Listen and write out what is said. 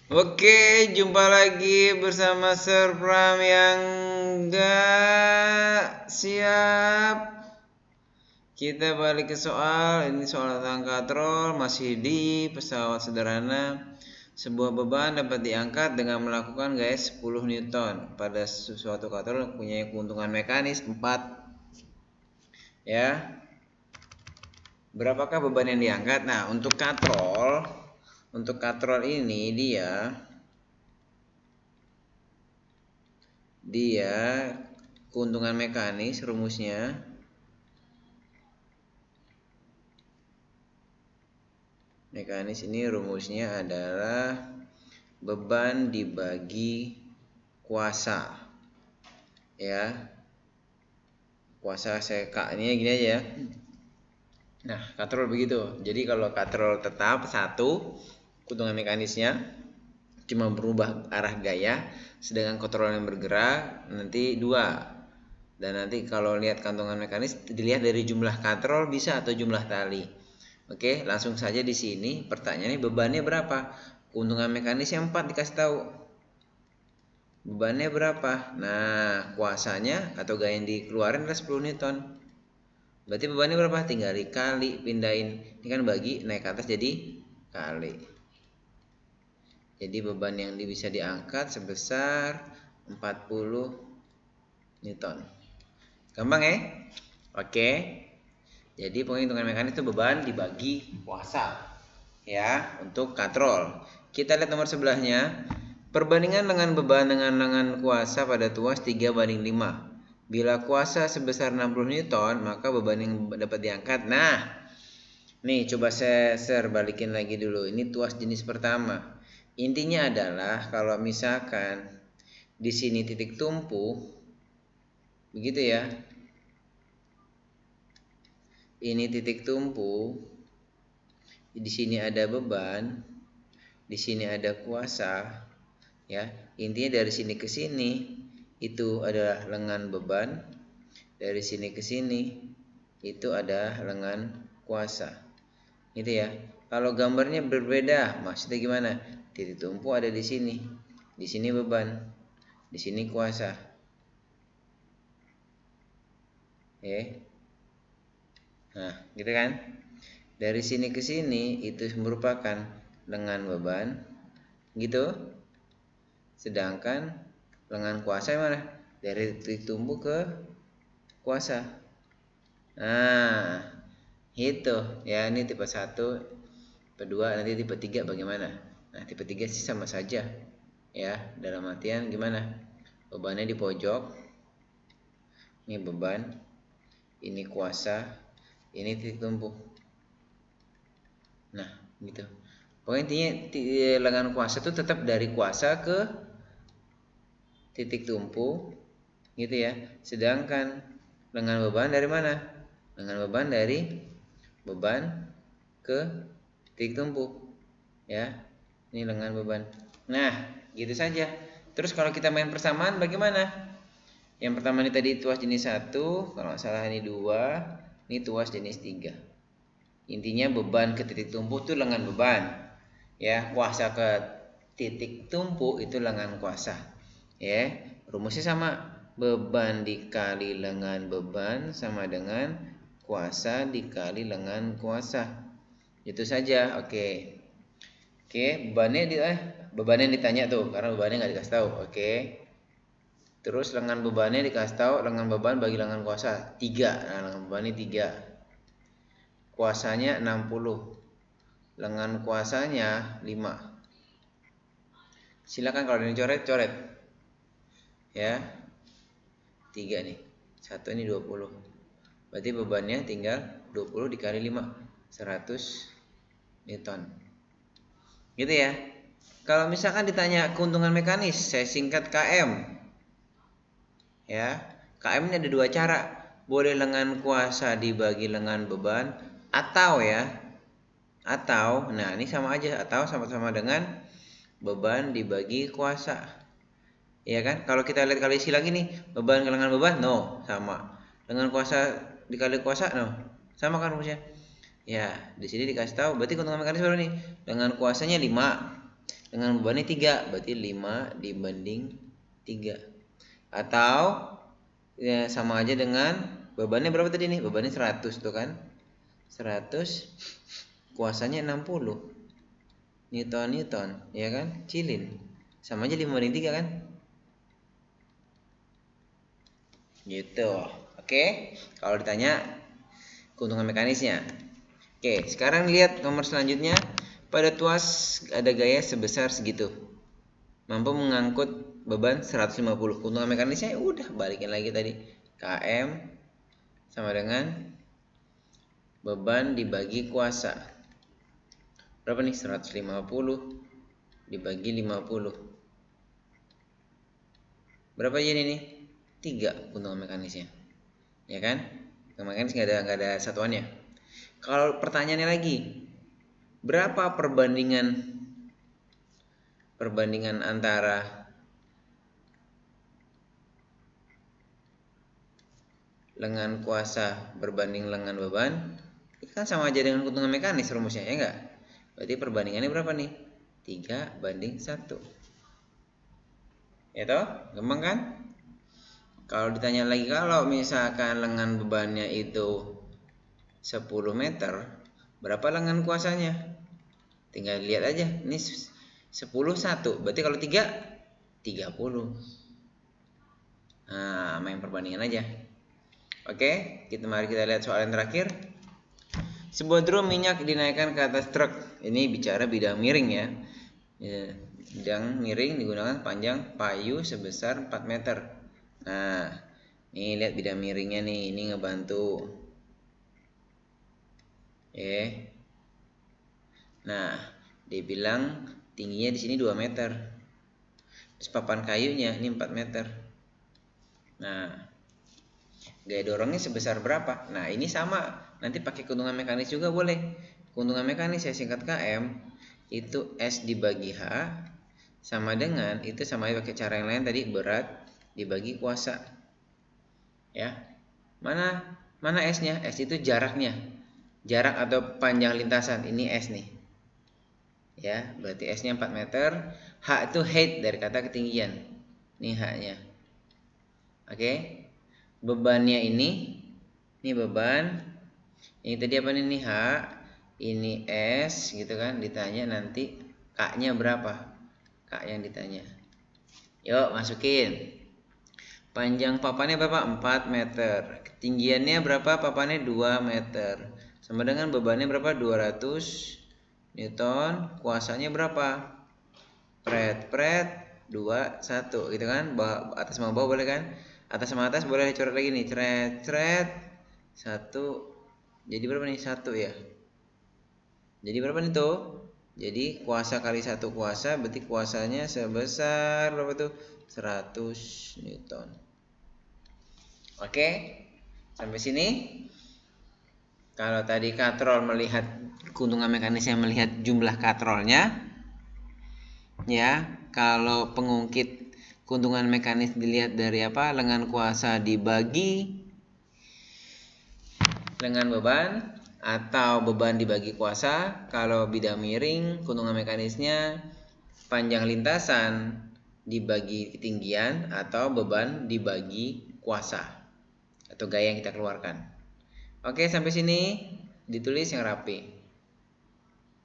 Oke, jumpa lagi bersama Sir Pram yang gak siap. Kita balik ke soal. Ini soal tentang katrol, masih di pesawat sederhana. Sebuah beban dapat diangkat dengan melakukan gaya 10 Newton. Pada suatu katrol punya keuntungan mekanis 4. Ya, berapakah beban yang diangkat? Nah, untuk katrol ini dia keuntungan mekanis rumusnya ini rumusnya adalah beban dibagi kuasa, ya. Kuasa K ini gini aja. Nah, katrol begitu. Jadi kalau katrol tetap 1, keuntungan mekanisnya cuma berubah arah gaya, sedangkan katrol yang bergerak nanti 2. Dan nanti kalau lihat kantongan mekanis dilihat dari jumlah katrol bisa atau jumlah tali. Oke, langsung saja di sini pertanyaannya bebannya berapa? Keuntungan mekanisnya 4 dikasih tahu. Bebannya berapa? Nah, kuasanya atau gaya yang dikeluarin adalah 10 Newton. Berarti bebannya berapa? Tinggal dikali, pindahin. Ini kan bagi, naik ke atas jadi kali. Jadi beban yang bisa diangkat sebesar 40 Newton. Gampang ya? Oke. Jadi penghitungan mekanis itu beban dibagi kuasa. Ya, untuk katrol. Kita lihat nomor sebelahnya. Perbandingan dengan beban dengan kuasa pada tuas 3:5. Bila kuasa sebesar 60 Newton, maka beban yang dapat diangkat. Nah, nih coba saya balikin lagi dulu. Ini tuas jenis pertama. Intinya adalah kalau misalkan di sini titik tumpu, begitu ya. Ini titik tumpu, di sini ada beban, di sini ada kuasa, ya. Intinya dari sini ke sini itu adalah lengan beban, dari sini ke sini itu ada lengan kuasa, gitu ya. Kalau gambarnya berbeda, maksudnya gimana? Titik tumpu ada di sini beban, di sini kuasa, ya. Nah, gitu kan? Dari sini ke sini itu merupakan lengan beban, gitu. Sedangkan lengan kuasa yang mana? Dari titik tumpu ke kuasa. Nah, itu ya, ini tipe 1, tipe 2, nanti tipe 3 bagaimana? Nah, tipe 3 sih sama saja. Ya, dalam artian gimana? Bebannya di pojok. Ini beban, ini kuasa, ini titik tumpu. Nah, gitu. Pokoknya intinya lengan kuasa itu tetap dari kuasa ke titik tumpu, gitu ya. Sedangkan lengan beban dari mana? Lengan beban dari beban ke titik tumpu, ya. Ini lengan beban. Nah, gitu saja. Terus kalau kita main persamaan bagaimana? Yang pertama ini tadi tuas jenis 1, kalau nggak salah ini 2, ini tuas jenis 3. Intinya beban ke titik tumpu itu lengan beban, ya. Kuasa ke titik tumpu itu lengan kuasa, ya. Rumusnya sama, beban dikali lengan beban sama dengan kuasa dikali lengan kuasa. Itu saja. Oke, bebannya ditanya tuh karena bebannya nggak dikasih tahu. Oke, terus lengan bebannya dikasih tahu, lengan beban bagi lengan kuasa 3. Nah, lengan beban ini 3, kuasanya 60, lengan kuasanya 5. Silakan kalau ini coret ya. 3 nih, 1 ini 20, berarti bebannya tinggal 20 dikali 5, 100 Newton, gitu ya. Kalau misalkan ditanya keuntungan mekanis, saya singkat KM, ya. KM ini ada 2 cara, boleh lengan kuasa dibagi lengan beban, atau nah ini sama aja, atau sama-sama dengan beban dibagi kuasa, ya kan? Kalau kita lihat kali isi lagi nih, beban ke lengan beban, no, sama. Lengan kuasa dikali kuasa, no, sama kan rumusnya? Ya, di sini dikasih tahu, berarti keuntungan mekanis baru nih. Lengan kuasanya 5, dengan bebannya 3, berarti 5 dibanding 3. Atau ya sama aja dengan bebannya berapa tadi nih? Bebannya 100 tuh kan. 100 kuasanya 60 Newton, ya kan? Cilin. Sama aja 5 banding 3 kan? Gitu. Oke, kalau ditanya keuntungan mekanisnya. Oke, sekarang lihat nomor selanjutnya. Pada tuas ada gaya sebesar segitu, mampu mengangkut beban 150. Keuntungan mekanisnya ya udah balikin lagi tadi. Km sama dengan beban dibagi kuasa. Berapa nih? 150 dibagi 50. Berapa jadi nih? 3 keuntungan mekanisnya. Ya kan? Keuntungan mekanis nggak ada satuannya. Kalau pertanyaannya lagi, berapa perbandingan antara lengan kuasa berbanding lengan beban? Itu kan sama aja dengan keuntungan mekanis rumusnya, ya enggak? Berarti perbandingannya berapa nih? 3 banding 1. Ya toh? Gampang kan? Kalau ditanya lagi, kalau misalkan lengan bebannya itu 10 meter, berapa lengan kuasanya? Tinggal lihat aja. Ini 10 1. Berarti kalau 3 30. Nah, main perbandingan aja. Oke, mari kita lihat soal yang terakhir. Sebuah drum minyak dinaikkan ke atas truk. Ini bicara bidang miring ya. Bidang miring digunakan panjang payu sebesar 4 meter. Nah, ini lihat bidang miringnya nih, ini ngebantu. Nah, dia bilang tingginya di sini 2 meter. Terus papan kayunya ini 4 meter. Nah, gaya dorongnya sebesar berapa? Nah, ini sama. Nanti pakai keuntungan mekanis juga boleh. Keuntungan mekanis saya singkat KM, itu S dibagi H sama dengan, itu sama pakai cara yang lain tadi, berat dibagi kuasa. Ya. Mana S-nya? S itu jaraknya. Jarak atau panjang lintasan. Ini S nih. Ya, berarti S-nya 4 meter. H itu height dari kata ketinggian. Ini H-nya. Oke. Bebannya ini beban. Ini tadi apa nih? H. Ini S gitu kan. Ditanya nanti K-nya berapa? K yang ditanya. Yuk, masukin. Panjang papannya berapa? 4 meter. Ketinggiannya berapa? Papannya 2 meter. Sama dengan bebannya berapa? 200 Newton. Kuasanya berapa? Pret 2 1 gitu kan. Atas sama bawah boleh kan? Atas sama atas boleh coret lagi nih. Cret 1. Jadi berapa nih? 1 ya. Jadi berapa nih tuh? Jadi kuasa kali 1 kuasa, berarti kuasanya sebesar berapa tuh? 100 Newton. Oke, sampai sini. Kalau tadi katrol melihat keuntungan mekanisnya, melihat jumlah katrolnya, ya. Kalau pengungkit keuntungan mekanis dilihat dari apa? Lengan kuasa dibagi lengan beban, atau beban dibagi kuasa. Kalau bidang miring, keuntungan mekanisnya panjang lintasan dibagi ketinggian, atau beban dibagi kuasa atau gaya yang kita keluarkan. Oke, sampai sini ditulis yang rapi.